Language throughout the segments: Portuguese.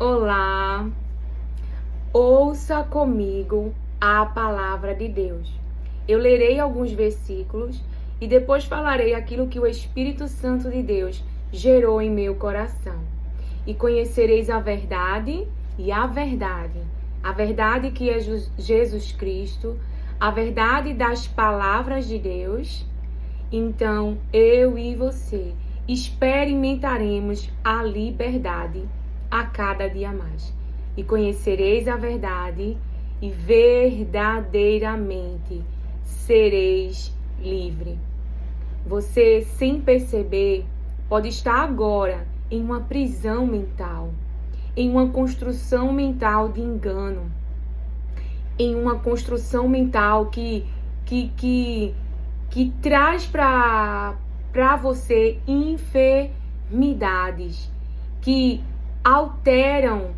Olá, ouça comigo a palavra de Deus. Eu lerei alguns versículos e depois falarei aquilo que o Espírito Santo de Deus gerou em meu coração. E conhecereis a verdade a verdade que é Jesus Cristo, a verdade das palavras de Deus. Então, eu e você experimentaremos a liberdade a cada dia mais. E conhecereis a verdade e verdadeiramente sereis livre. Você, sem perceber, pode estar agora em uma prisão mental, em uma construção mental de engano, em uma construção mental que traz para você enfermidades, que alteram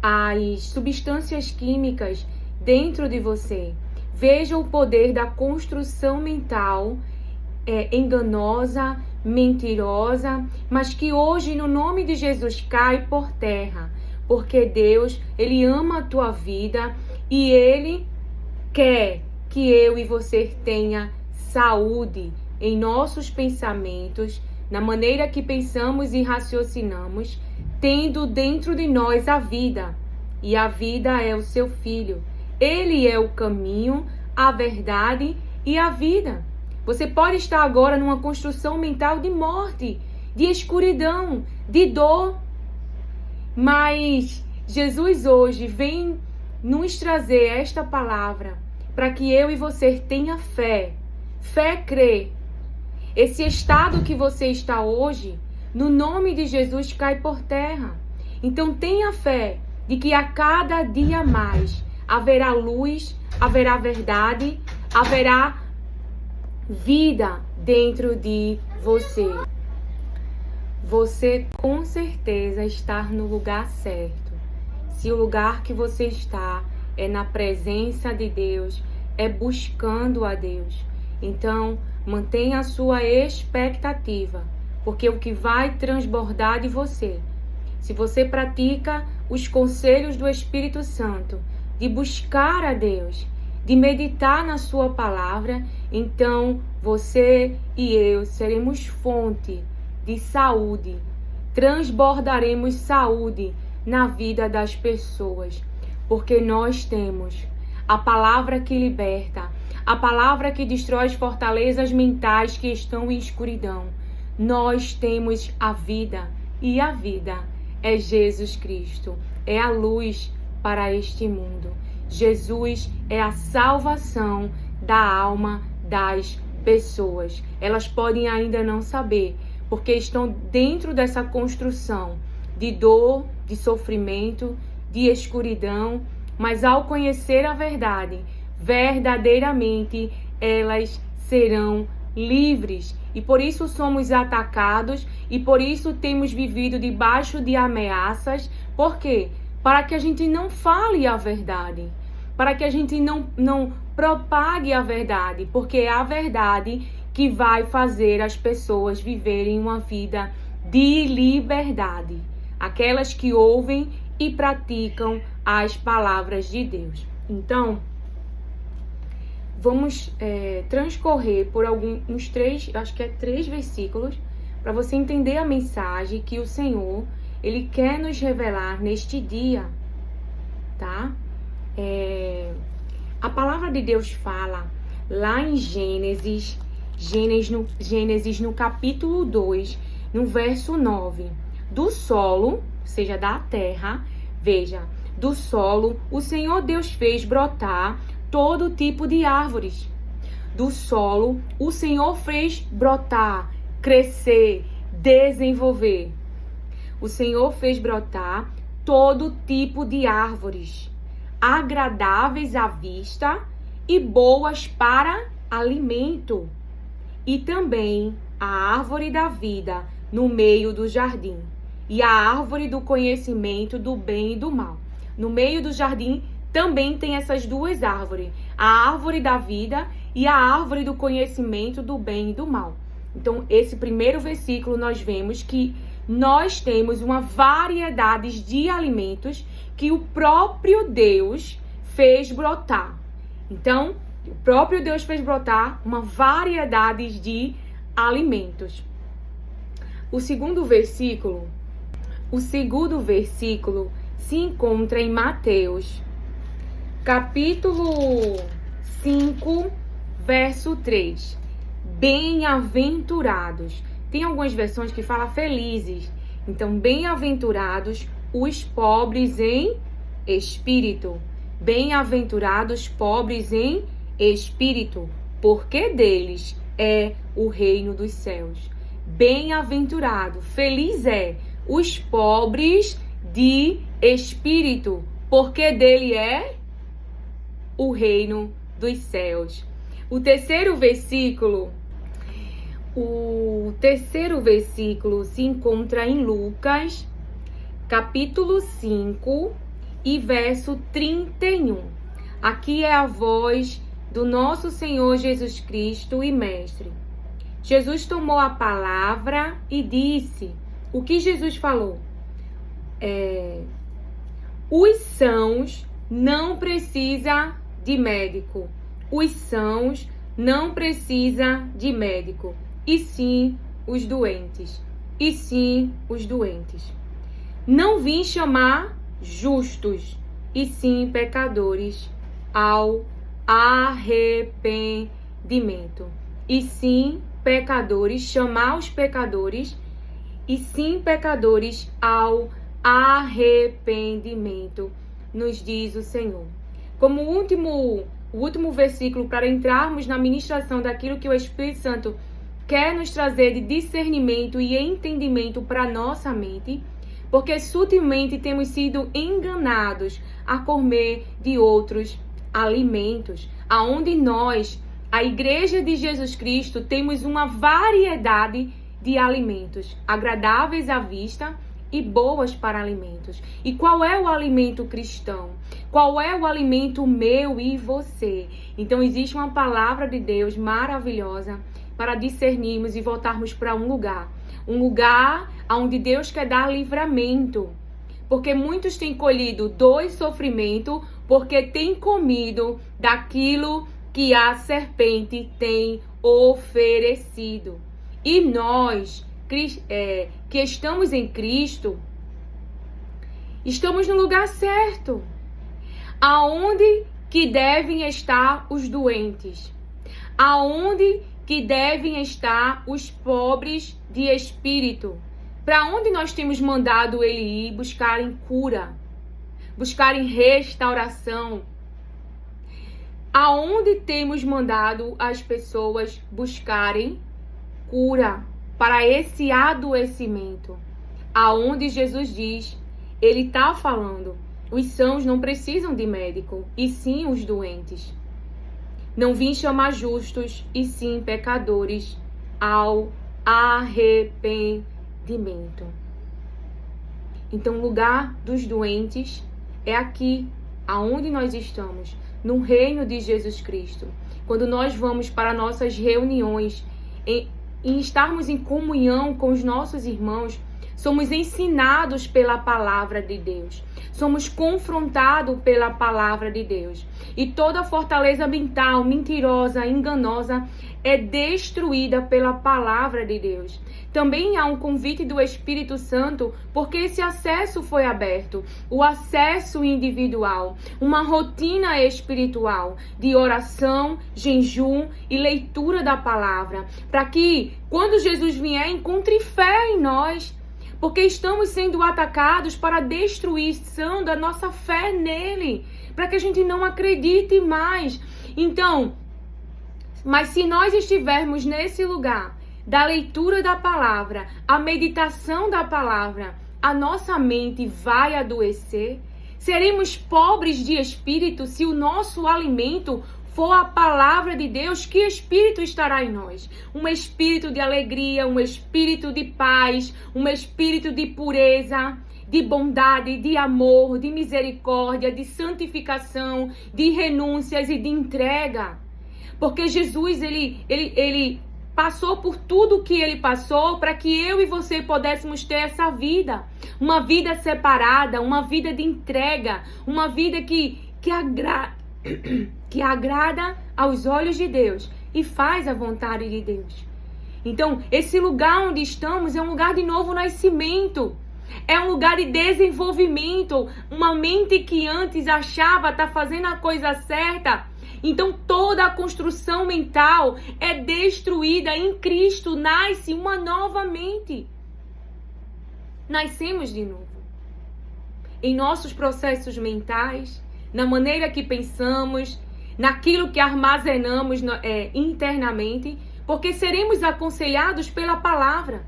as substâncias químicas dentro de você. Veja o poder da construção mental enganosa, mentirosa, mas que hoje, no nome de Jesus, cai por terra. Porque Deus, Ele ama a tua vida e Ele quer que eu e você tenha saúde em nossos pensamentos, na maneira que pensamos e raciocinamos, tendo dentro de nós a vida. E a vida é o seu Filho. Ele é o caminho, a verdade e a vida. Você pode estar agora numa construção mental de morte, de escuridão, de dor. Mas Jesus hoje vem nos trazer esta palavra para que eu e você tenha fé. Fé crê. Esse estado que você está hoje, no nome de Jesus, cai por terra. Então tenha fé de que a cada dia mais haverá luz, haverá verdade, haverá vida dentro de você. Você com certeza está no lugar certo. Se o lugar que você está é na presença de Deus, é buscando a Deus. Então, mantenha a sua expectativa, porque o que vai transbordar de você, se você pratica os conselhos do Espírito Santo, de buscar a Deus, de meditar na sua palavra, então você e eu seremos fonte de saúde, transbordaremos saúde na vida das pessoas, porque nós temos a palavra que liberta, a palavra que destrói as fortalezas mentais que estão em escuridão. Nós temos a vida, e a vida é Jesus Cristo, é a luz para este mundo. Jesus é a salvação da alma das pessoas. Elas podem ainda não saber, porque estão dentro dessa construção de dor, de sofrimento, de escuridão, mas ao conhecer a verdade, verdadeiramente elas serão livres. E por isso somos atacados e por isso temos vivido debaixo de ameaças. Por quê? Para que a gente não fale a verdade, para que a gente não propague a verdade, porque é a verdade que vai fazer as pessoas viverem uma vida de liberdade. Aquelas que ouvem e praticam as palavras de Deus. Então, vamos transcorrer por uns três versículos para você entender a mensagem que o Senhor, Ele quer nos revelar neste dia, tá? A palavra de Deus fala lá em Gênesis no capítulo 2, no verso 9, do solo, ou seja, da terra, veja, do solo o Senhor Deus fez brotar todo tipo de árvores. Do solo o Senhor fez brotar, crescer, desenvolver. O Senhor fez brotar todo tipo de árvores, agradáveis à vista e boas para alimento. E também a árvore da vida no meio do jardim, e a árvore do conhecimento do bem e do mal. No meio do jardim também tem essas duas árvores, a árvore da vida e a árvore do conhecimento do bem e do mal. Então, esse primeiro versículo nós vemos que nós temos uma variedade de alimentos que o próprio Deus fez brotar. Então, o próprio Deus fez brotar uma variedade de alimentos. O segundo versículo se encontra em Mateus, capítulo 5, verso 3. Bem-aventurados. Tem algumas versões que falam felizes. Então, bem-aventurados os pobres em espírito. Bem-aventurados pobres em espírito, porque deles é o reino dos céus. Bem-aventurado, feliz é os pobres de espírito, porque dele é o reino dos céus. O terceiro versículo se encontra em Lucas, capítulo 5 e verso 31. Aqui é a voz do nosso Senhor Jesus Cristo e Mestre. Jesus tomou a palavra e disse: o que Jesus falou? Os sãos não precisam de médico. Os sãos não precisam de médico. E sim os doentes. E sim os doentes. Não vim chamar justos, e sim pecadores ao arrependimento. E sim pecadores, chamar os pecadores, e sim pecadores ao arrependimento, nos diz o Senhor. Como o último versículo, para entrarmos na ministração daquilo que o Espírito Santo quer nos trazer de discernimento e entendimento para a nossa mente, porque sutilmente temos sido enganados a comer de outros alimentos, aonde nós, a Igreja de Jesus Cristo, temos uma variedade de alimentos, agradáveis à vista e boas para alimentos. E qual é o alimento cristão? Qual é o alimento meu e você? Então existe uma palavra de Deus maravilhosa para discernirmos e voltarmos para um lugar onde Deus quer dar livramento. Porque muitos têm colhido dor e sofrimento porque têm comido daquilo que a serpente tem oferecido. E nós, que estamos em Cristo, estamos no lugar certo. Aonde que devem estar os doentes? Aonde que devem estar os pobres de espírito? Para onde nós temos mandado ele ir buscarem cura, buscarem restauração? Aonde temos mandado as pessoas buscarem cura para esse adoecimento? Aonde Jesus diz, ele está falando, os sãos não precisam de médico, e sim os doentes. Não vim chamar justos, e sim pecadores ao arrependimento. Então, o lugar dos doentes é aqui, aonde nós estamos, no reino de Jesus Cristo. Quando nós vamos para nossas reuniões, em estarmos em comunhão com os nossos irmãos, somos ensinados pela palavra de Deus. Somos confrontados pela palavra de Deus. E toda fortaleza mental, mentirosa, enganosa, é destruída pela palavra de Deus. Também há um convite do Espírito Santo, porque esse acesso foi aberto. O acesso individual. Uma rotina espiritual de oração, jejum e leitura da palavra. Para que, quando Jesus vier, encontre fé em nós. Porque estamos sendo atacados para a destruição da nossa fé nele, para que a gente não acredite mais. Então, mas se nós estivermos nesse lugar da leitura da palavra, a meditação da palavra, a nossa mente vai adoecer. Seremos pobres de espírito se o nosso alimento for a palavra de Deus. Que espírito estará em nós? Um espírito de alegria, um espírito de paz, um espírito de pureza, de bondade, de amor, de misericórdia, de santificação, de renúncias e de entrega. Porque Jesus, ele passou por tudo que ele passou para que eu e você pudéssemos ter essa vida. Uma vida separada, uma vida de entrega, uma vida que agrada aos olhos de Deus e faz a vontade de Deus. Então, esse lugar onde estamos é um lugar de novo nascimento. É um lugar de desenvolvimento. Uma mente que antes achava estar fazendo a coisa certa. Então, toda a construção mental é destruída. Em Cristo nasce uma nova mente. Nascemos de novo. Em nossos processos mentais, na maneira que pensamos, naquilo que armazenamos internamente, porque seremos aconselhados pela palavra.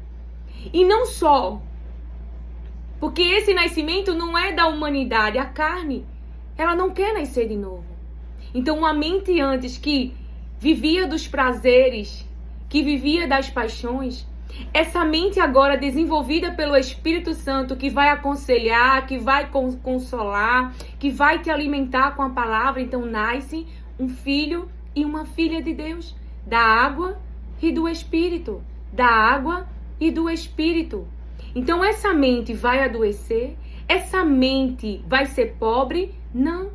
E não só, porque esse nascimento não é da humanidade, a carne, ela não quer nascer de novo. Então, uma mente antes que vivia dos prazeres, que vivia das paixões, essa mente agora desenvolvida pelo Espírito Santo, que vai aconselhar, que vai consolar, que vai te alimentar com a palavra, então nasce um filho e uma filha de Deus, da água e do Espírito, da água e do Espírito. Então essa mente vai adoecer? Essa mente vai ser pobre? Não.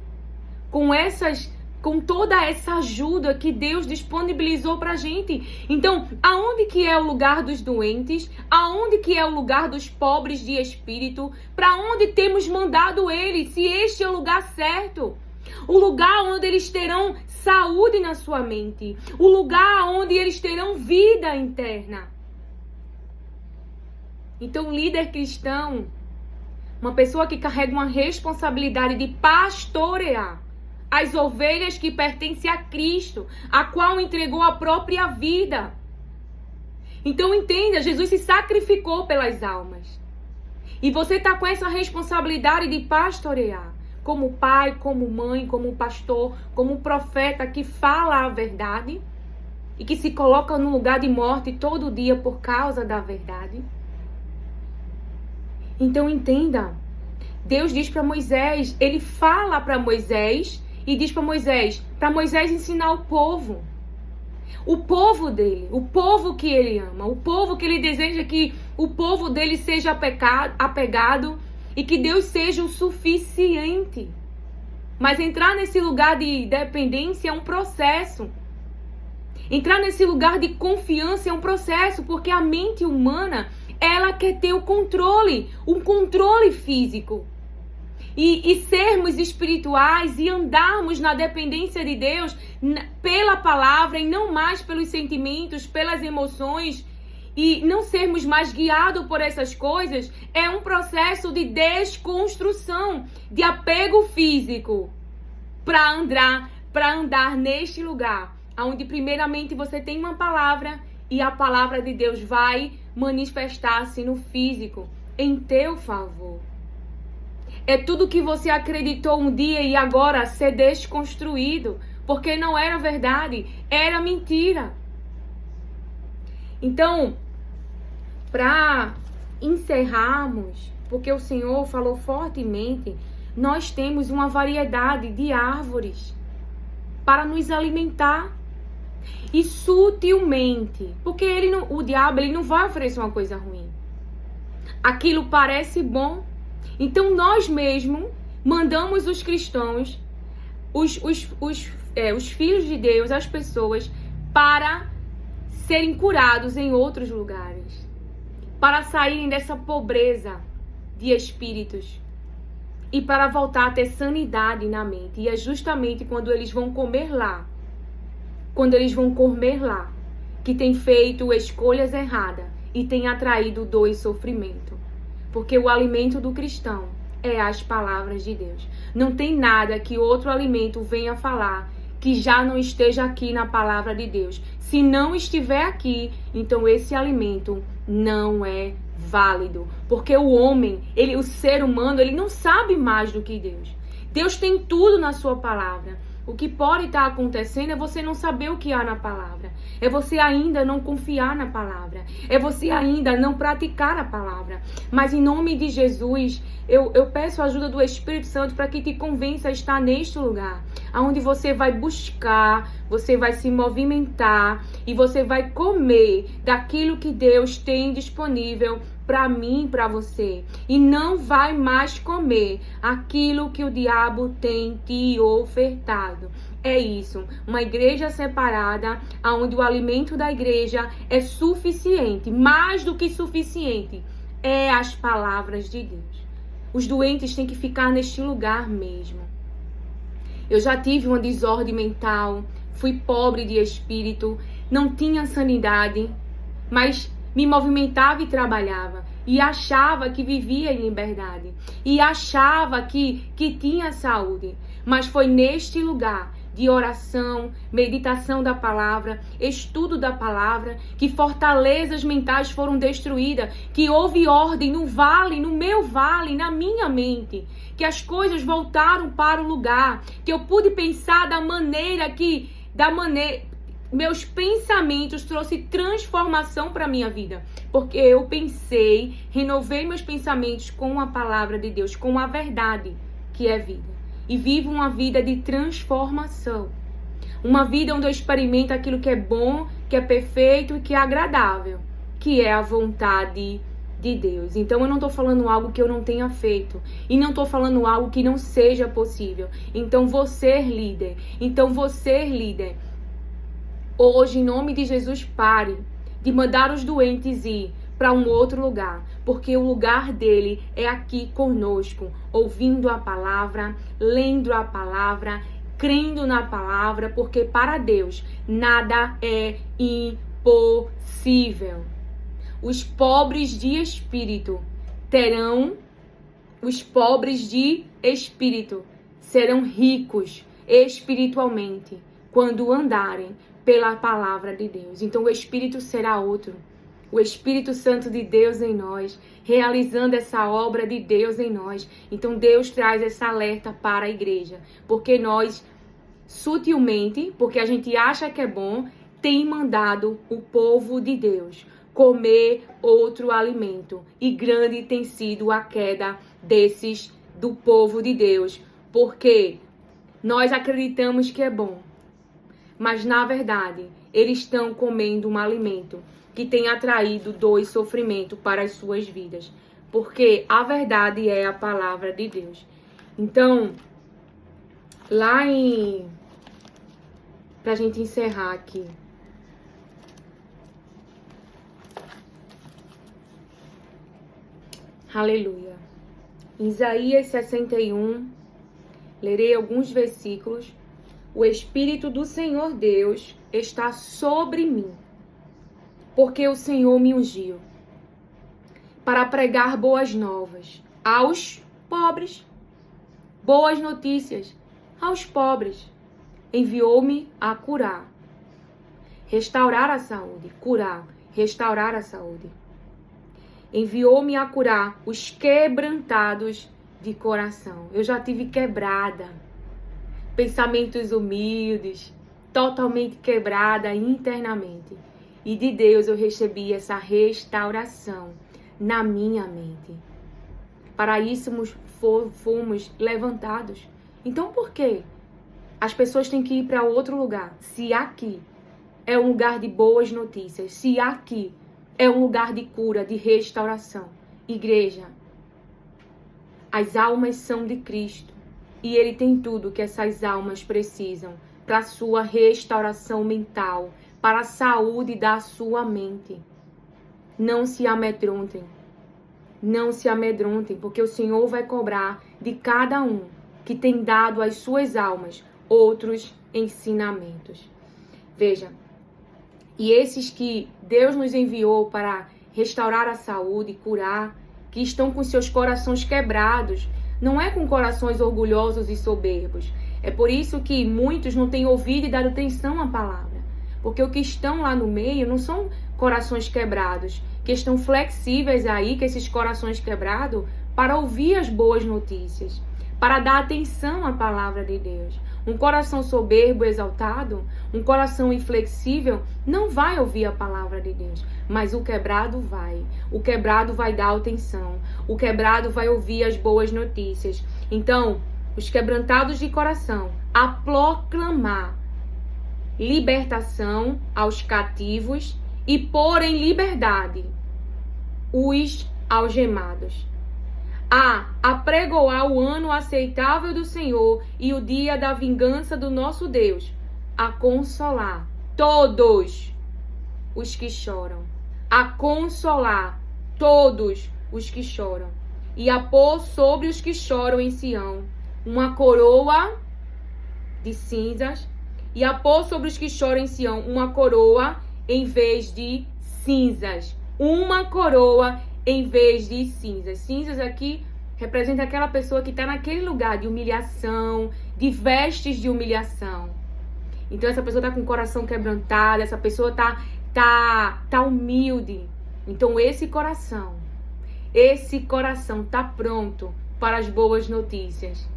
Com toda essa ajuda que Deus disponibilizou pra gente. Então, aonde que é o lugar dos doentes? Aonde que é o lugar dos pobres de espírito? Para onde temos mandado eles? Se este é o lugar certo. O lugar onde eles terão saúde na sua mente. O lugar onde eles terão vida interna. Então, líder cristão, uma pessoa que carrega uma responsabilidade de pastorear as ovelhas que pertencem a Cristo, a qual entregou a própria vida. Então entenda, Jesus se sacrificou pelas almas. E você está com essa responsabilidade de pastorear, como pai, como mãe, como pastor, como profeta que fala a verdade e que se coloca no lugar de morte todo dia por causa da verdade. Então entenda, Deus diz para Moisés, ele fala para Moisés e diz para Moisés ensinar o povo dele, o povo que ele ama, o povo que ele deseja que o povo dele seja apegado e que Deus seja o suficiente. Mas entrar nesse lugar de dependência é um processo. Entrar nesse lugar de confiança é um processo, porque a mente humana, ela quer ter o controle, um controle físico. E sermos espirituais e andarmos na dependência de Deus pela palavra e não mais pelos sentimentos, pelas emoções, e não sermos mais guiados por essas coisas, é um processo de desconstrução, de apego físico para andar neste lugar, onde primeiramente você tem uma palavra e a palavra de Deus vai manifestar-se no físico, em teu favor. É tudo que você acreditou um dia e agora ser desconstruído, porque não era verdade, era mentira. Então, para encerrarmos, porque o Senhor falou fortemente, nós temos uma variedade de árvores para nos alimentar. E sutilmente, porque o diabo não vai oferecer uma coisa ruim. Aquilo parece bom. Então nós mesmos mandamos os cristãos, os filhos de Deus, as pessoas, para serem curados em outros lugares, para saírem dessa pobreza de espíritos e para voltar a ter sanidade na mente. E é justamente quando eles vão comer lá, que tem feito escolhas erradas e tem atraído dor e sofrimento. Porque o alimento do cristão é as palavras de Deus. Não tem nada que outro alimento venha falar que já não esteja aqui na palavra de Deus. Se não estiver aqui, então esse alimento não é válido. Porque o homem, o ser humano, ele não sabe mais do que Deus. Deus tem tudo na sua palavra. O que pode estar acontecendo é você não saber o que há na palavra. É você ainda não confiar na palavra. É você ainda não praticar a palavra. Mas em nome de Jesus, eu peço a ajuda do Espírito Santo para que te convença a estar neste lugar. Onde você vai buscar, você vai se movimentar e você vai comer daquilo que Deus tem disponível para mim, para você, e não vai mais comer aquilo que o diabo tem te ofertado. É isso, uma igreja separada, onde o alimento da igreja é suficiente, mais do que suficiente, é as palavras de Deus. Os doentes têm que ficar neste lugar mesmo. Eu já tive uma desordem mental, fui pobre de espírito, não tinha sanidade, mas me movimentava e trabalhava. E achava que vivia em liberdade. E achava que tinha saúde. Mas foi neste lugar de oração, meditação da palavra, estudo da palavra, que fortalezas mentais foram destruídas, que houve ordem no vale, no meu vale, na minha mente, que as coisas voltaram para o lugar, que eu pude pensar meus pensamentos trouxe transformação para minha vida, porque eu pensei, renovei meus pensamentos com a palavra de Deus, com a verdade que é vida. E vivo uma vida de transformação. Uma vida onde eu experimento aquilo que é bom, que é perfeito e que é agradável, que é a vontade de Deus. Então eu não estou falando algo que eu não tenha feito. E não estou falando algo que não seja possível. Então você, líder. Hoje, em nome de Jesus, pare de mandar os doentes ir para um outro lugar, porque o lugar dele é aqui conosco, ouvindo a palavra, lendo a palavra, crendo na palavra, porque para Deus nada é impossível. Os pobres de espírito serão ricos espiritualmente quando andarem pela palavra de Deus. Então o Espírito será outro. O Espírito Santo de Deus em nós, realizando essa obra de Deus em nós. Então Deus traz essa alerta para a igreja. Porque nós, sutilmente, porque a gente acha que é bom, tem mandado o povo de Deus comer outro alimento. E grande tem sido a queda do povo de Deus. Porque nós acreditamos que é bom. Mas, na verdade, eles estão comendo um alimento que tem atraído dor e sofrimento para as suas vidas. Porque a verdade é a palavra de Deus. Então, pra gente encerrar aqui. Aleluia. Em Isaías 61, lerei alguns versículos. O Espírito do Senhor Deus está sobre mim, porque o Senhor me ungiu para pregar boas novas aos pobres, boas notícias aos pobres. Enviou-me a curar, restaurar a saúde, restaurar a saúde. Enviou-me a curar os quebrantados de coração. Eu já tive quebrada. Pensamentos humildes, totalmente quebrada internamente. E de Deus eu recebi essa restauração na minha mente. Para isso fomos levantados. Então por quê? As pessoas têm que ir para outro lugar. Se aqui é um lugar de boas notícias, se aqui é um lugar de cura, de restauração. Igreja, as almas são de Cristo. E Ele tem tudo que essas almas precisam para a sua restauração mental, para a saúde da sua mente. Não se amedrontem. Não se amedrontem, porque o Senhor vai cobrar de cada um que tem dado às suas almas outros ensinamentos. Veja, e esses que Deus nos enviou para restaurar a saúde, curar, que estão com seus corações quebrados, não é com corações orgulhosos e soberbos. É por isso que muitos não têm ouvido e dado atenção à palavra. Porque o que estão lá no meio não são corações quebrados, que estão flexíveis aí, que esses corações quebrados, para ouvir as boas notícias, para dar atenção à palavra de Deus. Um coração soberbo, exaltado, um coração inflexível, não vai ouvir a palavra de Deus. Mas o quebrado vai. O quebrado vai dar atenção. O quebrado vai ouvir as boas notícias. Então, os quebrantados de coração, a proclamar libertação aos cativos e pôr em liberdade os algemados. A apregoar o ano aceitável do Senhor e o dia da vingança do nosso Deus, a consolar todos os que choram, a consolar todos os que choram, e a pôr sobre os que choram em Sião uma coroa de cinzas, e a pôr sobre os que choram em Sião uma coroa em vez de cinzas. Uma coroa em vez de cinzas. Cinzas aqui representa aquela pessoa que está naquele lugar de humilhação, de vestes de humilhação. Então essa pessoa está com o coração quebrantado, essa pessoa tá humilde. Então esse coração está pronto para as boas notícias.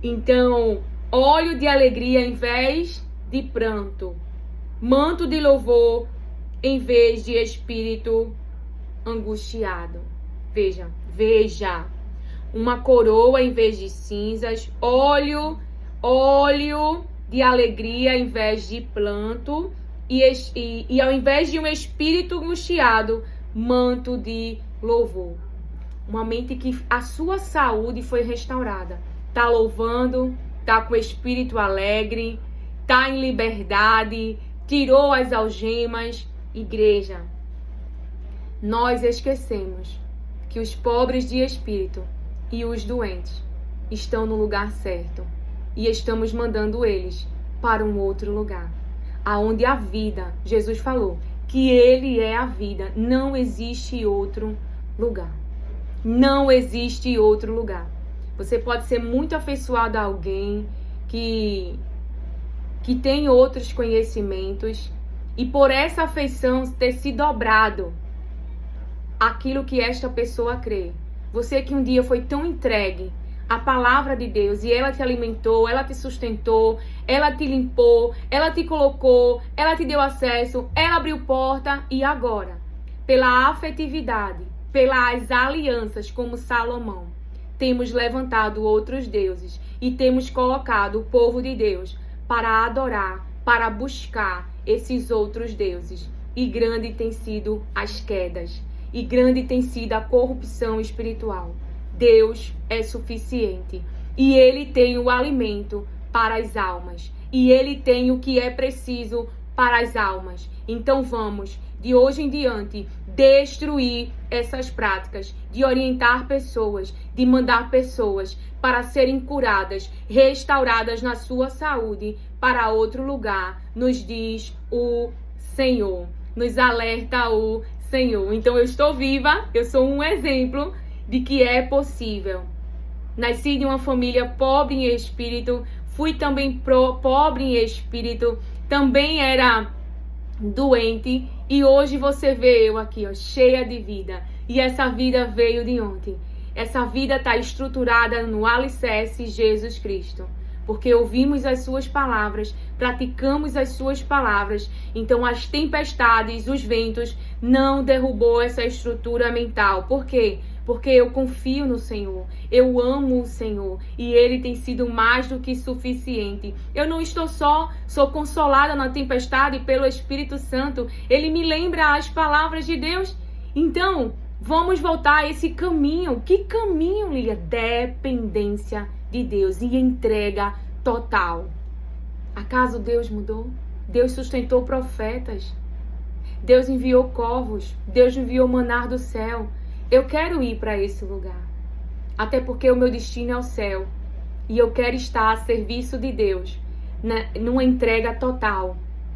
Então, óleo de alegria em vez de pranto, manto de louvor em vez de espírito angustiado. Veja, uma coroa em vez de cinzas, óleo de alegria em vez de pranto, e ao invés de um espírito angustiado, manto de louvor. Uma mente que a sua saúde foi restaurada. Tá louvando, tá com o espírito alegre, tá em liberdade, tirou as algemas. Igreja, nós esquecemos que os pobres de espírito e os doentes estão no lugar certo e estamos mandando eles para um outro lugar, aonde a vida, Jesus falou que Ele é a vida, não existe outro lugar. Não existe outro lugar. Você pode ser muito afeiçoado a alguém que tem outros conhecimentos e por essa afeição ter se dobrado aquilo que esta pessoa crê. Você que um dia foi tão entregue à palavra de Deus e ela te alimentou, ela te sustentou, ela te limpou, ela te colocou, ela te deu acesso, ela abriu porta e agora, pela afetividade, pelas alianças como Salomão, temos levantado outros deuses e temos colocado o povo de Deus para adorar, para buscar esses outros deuses. E grande tem sido as quedas, e grande tem sido a corrupção espiritual. Deus é suficiente e Ele tem o alimento para as almas e Ele tem o que é preciso para as almas. Então vamos, de hoje em diante, destruir essas práticas de orientar pessoas, de mandar pessoas para serem curadas, restauradas na sua saúde para outro lugar, nos diz o Senhor, nos alerta o Senhor. Então eu estou viva, eu sou um exemplo de que é possível. Nasci de uma família pobre em espírito, fui também pobre em espírito, também era doente e hoje você vê eu aqui, ó, cheia de vida. E essa vida veio de ontem. Essa vida está estruturada no alicerce Jesus Cristo. Porque ouvimos as suas palavras, praticamos as suas palavras. Então as tempestades, os ventos não derrubou essa estrutura mental. Por quê? Porque eu confio no Senhor, eu amo o Senhor e Ele tem sido mais do que suficiente. Eu não estou só, sou consolada na tempestade pelo Espírito Santo. Ele me lembra as palavras de Deus. Então, vamos voltar a esse caminho. Que caminho, Lília? Dependência de Deus e entrega total. Acaso Deus mudou? Deus sustentou profetas. Deus enviou corvos. Deus enviou maná do céu. Eu quero ir para esse lugar. Até porque o meu destino é o céu. E eu quero estar a serviço de Deus, numa entrega total,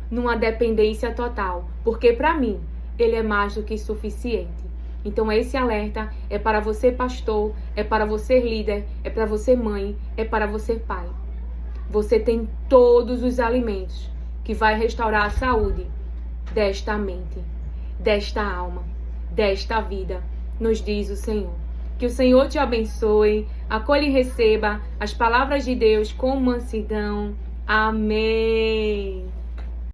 numa dependência total. Porque para mim, Ele é mais do que suficiente. Então esse alerta é para você pastor, é para você líder, é para você mãe, é para você pai. Você tem todos os alimentos que vai restaurar a saúde desta mente, desta alma, desta vida, nos diz o Senhor. Que o Senhor te abençoe, acolhe e receba as palavras de Deus com mansidão. Amém.